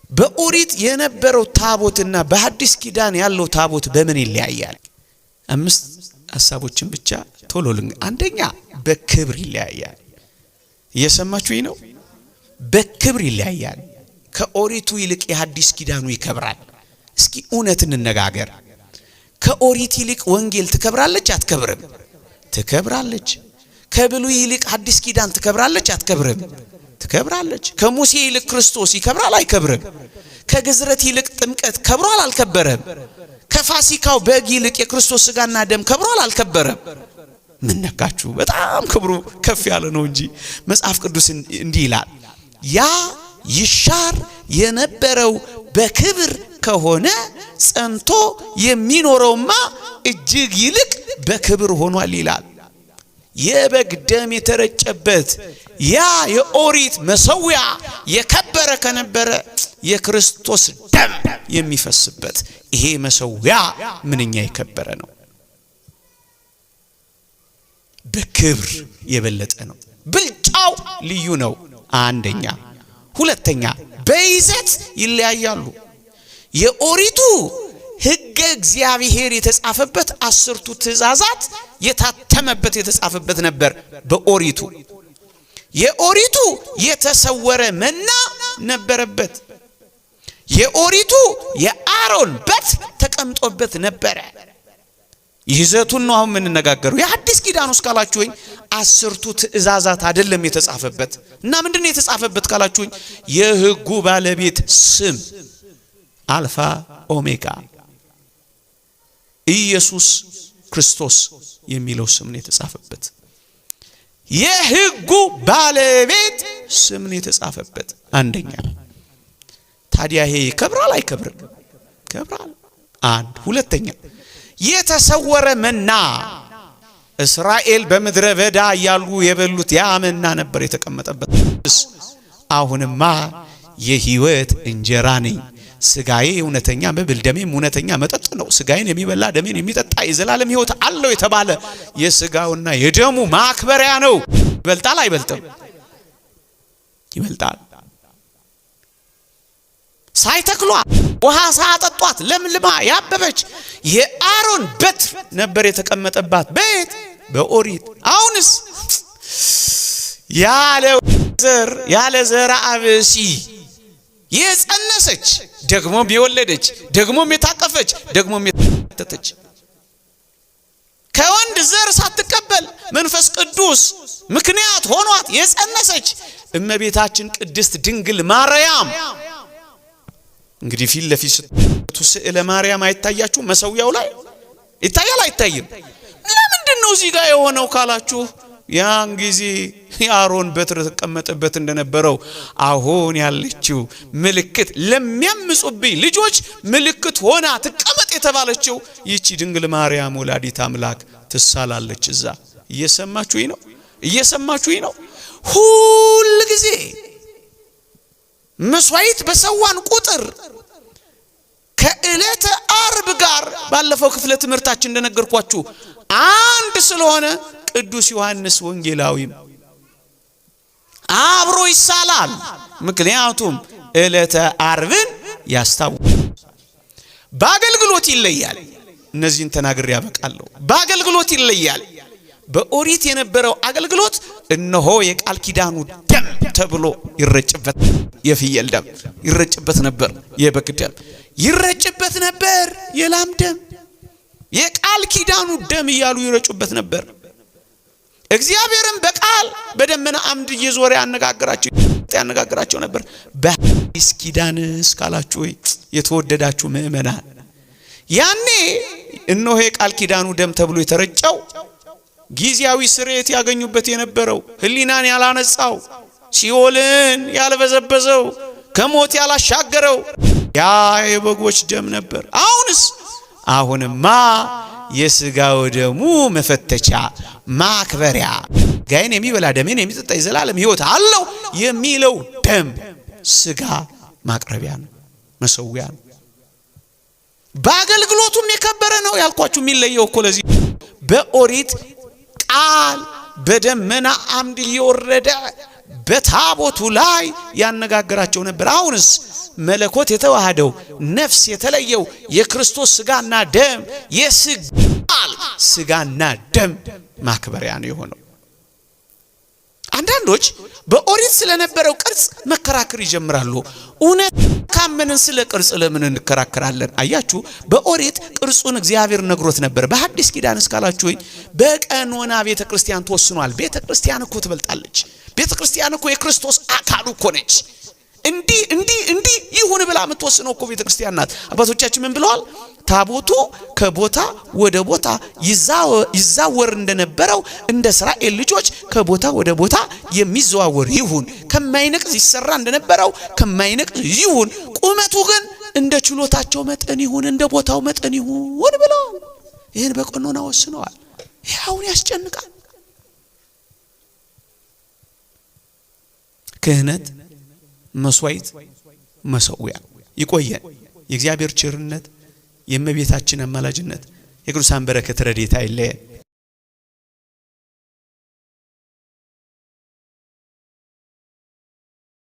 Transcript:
በኦሪት የነበረው ታቦትና በሐዲስ ኪዳን ያለው ታቦት በምን ይለያያል? 5 ሐሳቦችን ብቻ ቶሎ አንደኛ በክብር ይለያያል። እየሰማችሁኝ ነው? በክብር ይለያያል። ከኦሪቱ ይልቅ የሐዲስ ኪዳኑ ይከብራል። እስኪ እውነት እንነጋገር። ከኦሪት ይልቅ ወንጌል ትከብራለች አትከብርም? ትከብራለች። ከብሉይ ይልቅ ሐዲስ ኪዳን ትከብራለች አትከብርም? ትከብራለች። ከሙሴ ይልቅ ክርስቶስ ይከብራል አይከብርም? ከግዝረት ይልቅ ጥምቀት ከብሯል አልከበረም? ከፋሲካው በግ ይልቅ የክርስቶስ ሥጋና ደም ከብሯል አልከበረም? ምን ነካችሁ? በጣም ክብሩ ከፍ ያለ ነው እንጂ መጽሐፍ ቅዱስ እንዲህ ይላል፣ ያ ይሻር የነበረው በክብር ከሆነ ጸንቶ የሚኖረውማ እጅግ ይልቅ በክብር ሆኗል ይላል። የበግ ደም የተረጨበት ያ የኦሪት መሰዊያ የከበረ ከነበረ የክርስቶስ ደም የሚፈስበት ይሄ መሰዊያ ምንኛ የከበረ ነው። በክብር የበለጠ ነው። ብልጫው ልዩ ነው። አንደኛ። ሁለተኛ በይዘት ይለያያሉ። የኦሪቱ ሕገ እግዚአብሔር የተጻፈበት 10ቱ ትእዛዛት የታተመበት የተጻፈበት ነበር። በኦሪቱ የኦሪቱ የተሰወረ መና ነበረበት። የኦሪቱ የአሮን በትር ተቀምጦበት ነበረ። ይዘቱን ነው አሁን የምንነጋገረው። የሐዲስ ኪዳን ውስጥ ካላችሁኝ 10ቱ ትእዛዛት አይደለም የተጻፈበት። እና ምንድነው የተጻፈበት ካላችሁኝ የሕጉ ባለቤት ስም አልፋ ኦሜጋ ኢየሱስ ክርስቶስ የሚለው ስም ነው የተጻፈበት። የሕጉ ባለቤት ስም ነው የተጻፈበት። አንደኛ። ታዲያ ይሄ ይከብራል አይከብርም? ይከብራል። አንድ። ሁለተኛ የተሰወረ መና እስራኤል በምድረ በዳ ያሉ የበሉት ያ መና ነበር የተቀመጠበት። አሁንማ የሕይወት እንጀራ ነኝ፣ ስጋዬ እውነተኛ መብል ደሜም እውነተኛ መጠጥ ነው፣ ስጋዬን የሚበላ ደሜን የሚጠጣ የዘላለም ሕይወት አለው የተባለ የስጋውና የደሙ ማክበሪያ ነው። ይበልጣል አይበልጥም? ይበልጣል። ሳይተክሏ ውሃ ሳያጠጧት ለምልማ ያበበች የአሮን በትር ነበር የተቀመጠባት። በየት? በኦሪት። አሁንስ ያለ ዘርአ ብእሲ የጸነሰች ደግሞም የወለደች ደግሞም የታቀፈች ደግሞም የተተች ከወንድ ዘር ሳትቀበል መንፈስ ቅዱስ ምክንያት ሆኗት የጸነሰች እመቤታችን ቅድስት ድንግል ማርያም። እንግዲህ ፊት ለፊት ስዕለ ማርያም አይታያችሁ? መሰዊያው ላይ ይታያል አይታይም? ለምንድን ነው እዚህ ጋር የሆነው ካላችሁ ያን ጊዜ የአሮን በትር ተቀመጠበት እንደነበረው አሁን ያለችው ምልክት ለሚያምጹብኝ ልጆች ምልክት ሆና ተቀመጥ የተባለችው ይቺ ድንግል ማርያም ወላዲት አምላክ ትሳላለች እዛ። እየሰማችሁኝ ነው? እየሰማችሁኝ ነው? ሁሉ ጊዜ መስዋዕት በሰዋን ቁጥር ከዕለተ ዓርብ ጋር ባለፈው ክፍለ ትምህርታችን እንደነገርኳችሁ አንድ ስለሆነ ቅዱስ ዮሐንስ ወንጌላዊ አብሮ ይሳላል። ምክንያቱም ዕለተ ዓርብን ያስታውሳል። በአገልግሎት ይለያል። እነዚህን ተናግሬ ያበቃለሁ። በአገልግሎት ይለያል። በኦሪት የነበረው አገልግሎት እነሆ የቃል ኪዳኑ ደም ተብሎ ይረጭበት፣ የፍየል ደም ይረጭበት ነበር፣ የበግ ደም ይረጭበት ነበር፣ የላም ደም የቃል ኪዳኑ ደም እያሉ ይረጩበት ነበር። እግዚአብሔርም በቃል በደመና አምድ እየዞረ ያነጋግራቸው ነበር። በሐዲስ ኪዳንስ ካላችሁ የተወደዳችሁ ምእመናን ያኔ እነሆ የቃል ኪዳኑ ደም ተብሎ የተረጨው ጊዜያዊ ስርየት ያገኙበት የነበረው ህሊናን ያላነጻው ሲኦልን ያልበዘበዘው ከሞት ያላሻገረው ያ የበጎች ደም ነበር። አሁንማ የስጋው ደሙ መፈተቻ ማክበሪያ ጋይን የሚበላ ደሜን የሚጠጣ የዘላለም ሕይወት አለው የሚለው ደም ስጋ ማቅረቢያ ነው፣ መሰዊያ ነው። በአገልግሎቱም የከበረ ነው ያልኳችሁ። የሚለየው እኮ ለዚህ በኦሪት ቃል በደመና አምድ እየወረደ በታቦቱ ላይ ያነጋግራቸው ነበር። አሁንስ መለኮት የተዋሃደው ነፍስ የተለየው የክርስቶስ ስጋና ደም ስጋና ደም ማክበሪያ ነው የሆነው። አንዳንዶች በኦሪት ስለነበረው ቅርጽ መከራከር ይጀምራሉ። እውነት ካመንን ስለ ቅርጽ ለምን እንከራከራለን? አያችሁ፣ በኦሪት ቅርጹን እግዚአብሔር ነግሮት ነበር። በሐዲስ ኪዳን እስካላችሁ በቀኖና ቤተክርስቲያን ተወስኗል። ቤተክርስቲያን እኮ ትበልጣለች። ቤተክርስቲያን እኮ የክርስቶስ አካሉ እኮ ነች። እንዲህ ይሁን ብላ የምትወስነው እኮ ቤተክርስቲያን ናት። አባቶቻችን ምን ብለዋል? ታቦቱ ከቦታ ወደ ቦታ ይዛወር እንደነበረው እንደ እስራኤል ልጆች ከቦታ ወደ ቦታ የሚዘዋወር ይሁን። ከማይነቅዝ ይሰራ እንደነበረው ከማይነቅዝ ይሁን። ቁመቱ ግን እንደ ችሎታቸው መጠን ይሁን፣ እንደ ቦታው መጠን ይሁን ብለዋል። ይህን በቀኖና ወስነዋል። ይሄውን ያስጨንቃል። ክህነት፣ መስዋዕት፣ መሰዊያ ይቆየን። የእግዚአብሔር ቸርነት፣ የእመቤታችን አማላጅነት፣ የቅዱሳን በረከት ረድኤት አይለየን።